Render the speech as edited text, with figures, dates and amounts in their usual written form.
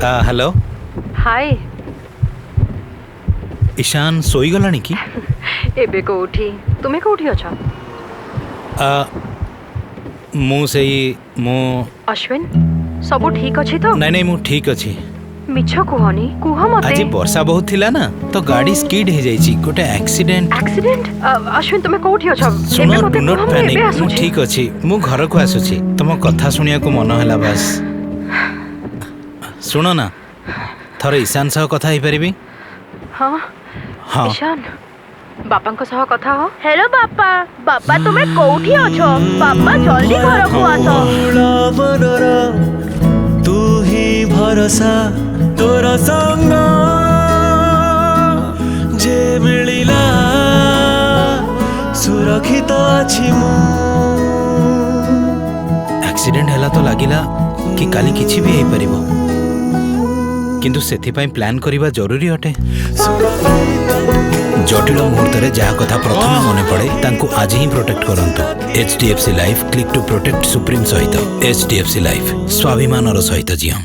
Hello hi Ishan शोईगलानी कि एबे कोठी तुमे कोठी अछ मु अश्विन सब ठीक अछि तो नहीं नहीं मु ठीक अछि मिछ कुहनी कुह मते आज वर्षा बहुत थिला ना तो गाड़ी स्कीड हे जाईची गोटे एक्सीडेंट एक्सीडेंट अश्विन तुमे कोठी अछ सुनो डू नॉट पैनिक मु ठीक अछि मु घर को आसुची तुम कथा सुनिया को मन होला बस सुनो ना थरे ईशान सह कथा ही परिबी हाँ हाँ ईशान बापा सह कथा हो हेलो बापा बापा तुमे कोठी अछो बापा जल्दी घर को आसो तू ही भरोसा तोरा संग जे मिलिला सुरक्षित अछि मु एक्सीडेंट हला तो लागिला कि काली किछि भी हे परिबो किंतु सेथिपाई प्लान करिबा जरूरी अटे जटिल मुहूर्त रे जहा कथा प्रथम मने पड़े तांको आज ही प्रोटेक्ट करंतु HDFC life click to protect supreme सहित HDFC लाइफ स्वाभिमान सहित जियम।